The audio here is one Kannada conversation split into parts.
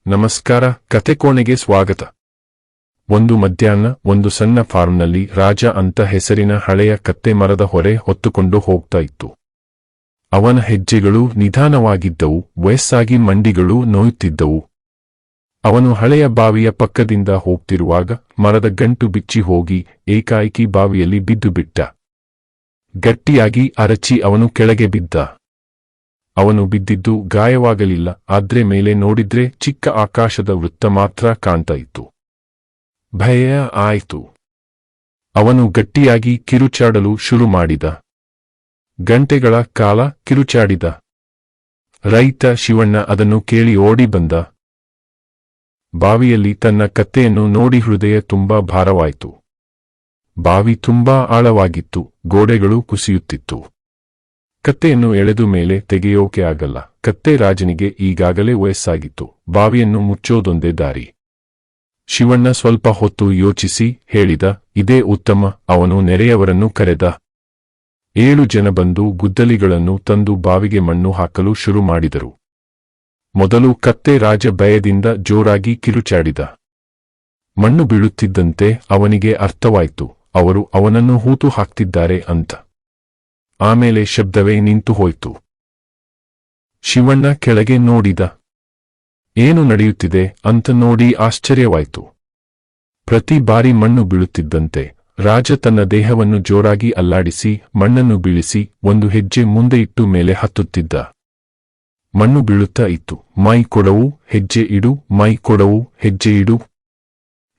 ನಮಸ್ಕಾರ, ಕತೆ ಕೋಣೆಗೆ ಸ್ವಾಗತ. ಒಂದು ಮಧ್ಯಾಹ್ನ ಒಂದು ಸಣ್ಣ ಫಾರ್ಮ್ನಲ್ಲಿ ರಾಜ ಅಂತ ಹೆಸರಿನ ಹಳೆಯ ಕತ್ತೆ ಮರದ ಹೊರೆ ಹೊತ್ತುಕೊಂಡು ಹೋಗ್ತಾ ಇತ್ತು. ಅವನ ಹೆಜ್ಜೆಗಳು ನಿಧಾನವಾಗಿದ್ದವು, ವಯಸ್ಸಾಗಿ ಮಂಡಿಗಳು ನೋಯುತ್ತಿದ್ದವು. ಅವನು ಹಳೆಯ ಬಾವಿಯ ಪಕ್ಕದಿಂದ ಹೋಗ್ತಿರುವಾಗ ಮರದ ಗಂಟು ಬಿಚ್ಚಿ ಹೋಗಿ ಏಕಾಏಕಿ ಬಾವಿಯಲ್ಲಿ ಬಿದ್ದು ಬಿಟ್ಟ. ಗಟ್ಟಿಯಾಗಿ ಅರಚಿ ಅವನು ಕೆಳಗೆ ಬಿದ್ದ. ಅವನು ಬಿದ್ದಿದ್ದು ಗಾಯವಾಗಲಿಲ್ಲ, ಆದ್ರೆ ಮೇಲೆ ನೋಡಿದ್ರೆ ಚಿಕ್ಕ ಆಕಾಶದ ವೃತ್ತ ಮಾತ್ರ ಕಾಣ್ತಾ ಇತ್ತು. ಭಯ ಆಯಿತು. ಅವನು ಗಟ್ಟಿಯಾಗಿ ಕಿರುಚಾಡಲು ಶುರು ಮಾಡಿದ. ಗಂಟೆಗಳ ಕಾಲ ಕಿರುಚಾಡಿದ. ರೈತ ಶಿವಣ್ಣ ಅದನ್ನು ಕೇಳಿ ಓಡಿ ಬಂದ. ಬಾವಿಯಲ್ಲಿ ತನ್ನ ಕತ್ತೆಯನ್ನು ನೋಡಿ ಹೃದಯ ತುಂಬಾ ಭಾರವಾಯಿತು. ಬಾವಿ ತುಂಬಾ ಆಳವಾಗಿತ್ತು, ಗೋಡೆಗಳು ಕುಸಿಯುತ್ತಿತ್ತು. ಕತ್ತೆಯನ್ನು ಎಳೆದು ಮೇಲೆ ತೆಗೆಯೋಕೆ ಆಗಲ್ಲ. ಕತ್ತೆ ರಾಜನಿಗೆ ಈಗಾಗಲೇ ವಯಸ್ಸಾಗಿತ್ತು. ಬಾವಿಯನ್ನು ಮುಚ್ಚೋದೊಂದೇ ದಾರಿ. ಶಿವಣ್ಣ ಸ್ವಲ್ಪ ಹೊತ್ತು ಯೋಚಿಸಿ ಹೇಳಿದ, ಇದೇ ಉತ್ತಮ. ಅವನು ನೆರೆಯವರನ್ನು ಕರೆದ. 7 ಜನ ಬಂದು ಗುದ್ದಲಿಗಳನ್ನು ತಂದು ಬಾವಿಗೆ ಮಣ್ಣು ಹಾಕಲು ಶುರು ಮಾಡಿದರು. ಮೊದಲು ಕತ್ತೆ ರಾಜ ಭಯದಿಂದ ಜೋರಾಗಿ ಕಿರುಚಾಡಿದ. ಮಣ್ಣು ಬೀಳುತ್ತಿದ್ದಂತೆ ಅವನಿಗೆ ಅರ್ಥವಾಯಿತು, ಅವರು ಅವನನ್ನು ಹೂತು ಹಾಕ್ತಿದ್ದಾರೆ ಅಂತ. ಆಮೇಲೆ ಶಬ್ದವೇ ನಿಂತು ಹೋಯ್ತು. ಶಿವಣ್ಣ ಕೆಳಗೆ ನೋಡಿದ. ಏನು ನಡೆಯುತ್ತಿದೆ ಅಂತ ನೋಡಿ ಆಶ್ಚರ್ಯವಾಯಿತು. ಪ್ರತಿ ಬಾರಿ ಮಣ್ಣು ಬೀಳುತ್ತಿದ್ದಂತೆ ರಾಜ ತನ್ನ ದೇಹವನ್ನು ಜೋರಾಗಿ ಅಲ್ಲಾಡಿಸಿ ಮಣ್ಣನ್ನು ಬೀಳಿಸಿ ಒಂದು ಹೆಜ್ಜೆ ಮುಂದೆ ಇಟ್ಟು ಮೇಲೆ ಹತ್ತುತ್ತಿದ್ದ. ಮಣ್ಣು ಬೀಳುತ್ತಾ ಇತ್ತು. ಮೈ ಕೊಡವು, ಹೆಜ್ಜೆ ಇಡು, ಮೈ ಕೊಡವು, ಹೆಜ್ಜೆ ಇಡು.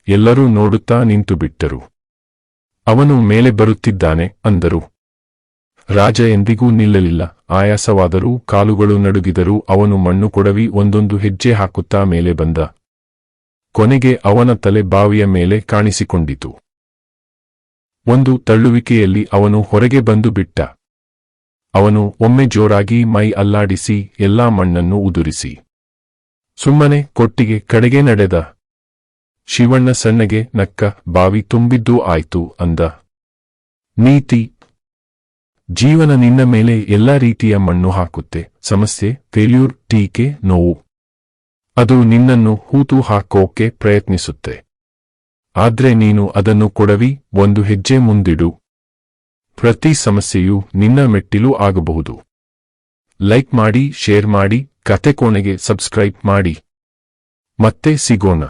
ಎಲ್ಲರೂ ನೋಡುತ್ತಾ ನಿಂತುಬಿಟ್ಟರು. ಅವನು ಮೇಲೆ ಬರುತ್ತಿದ್ದಾನೆ ಅಂದರು. ರಾಜ ಎಂದಿಗೂ ನಿಲ್ಲಲಿಲ್ಲ. ಆಯಾಸವಾದರೂ, ಕಾಲುಗಳು ನಡುಗಿದರೂ ಅವನು ಮಣ್ಣು ಕೊಡವಿ ಒಂದೊಂದು ಹೆಜ್ಜೆ ಹಾಕುತ್ತಾ ಮೇಲೆ ಬಂದ. ಕೊನೆಗೆ ಅವನ ತಲೆ ಬಾವಿಯ ಮೇಲೆ ಕಾಣಿಸಿಕೊಂಡಿತು. ಒಂದು ತಳ್ಳುವಿಕೆಯಲ್ಲಿ ಅವನು ಹೊರಗೆ ಬಂದು ಬಿಟ್ಟ. ಅವನು ಒಮ್ಮೆ ಜೋರಾಗಿ ಮೈ ಅಲ್ಲಾಡಿಸಿ ಎಲ್ಲಾ ಮಣ್ಣನ್ನು ಉದುರಿಸಿ ಸುಮ್ಮನೆ ಕೊಟ್ಟಿಗೆ ಕಡೆಗೆ ನಡೆದ. ಶಿವಣ್ಣ ಸಣ್ಣಗೆ ನಕ್ಕ. ಬಾವಿ ತುಂಬಿದ್ದೂ ಆಯ್ತು ಅಂದ. ನೀತಿ: ಜೀವನ ನಿನ್ನ ಮೇಲೆ ಎಲ್ಲಾ ರೀತಿಯ ಮಣ್ಣು ಹಾಕುತ್ತೆ. ಸಮಸ್ಯೆ, ಫೇಲ್ಯೂರ್, ಟೀಕೆ, ನೋವು. ಅದು ನಿನ್ನನ್ನು ಹೂತು ಹಾಕೋಕೆ ಪ್ರಯತ್ನಿಸುತ್ತೆ. ಆದ್ರೆ ನೀನು ಅದನ್ನು ಕೊಡವಿ ಒಂದು ಹೆಜ್ಜೆ ಮುಂದಿಡು. ಪ್ರತಿ ಸಮಸ್ಯೆಯೂ ನಿನ್ನ ಮೆಟ್ಟಿಲು ಆಗಬಹುದು. ಲೈಕ್ ಮಾಡಿ, ಶೇರ್ ಮಾಡಿ, ಕತೆ ಕೋಣೆಗೆ ಸಬ್ಸ್ಕ್ರೈಬ್ ಮಾಡಿ. ಮತ್ತೆ ಸಿಗೋಣ.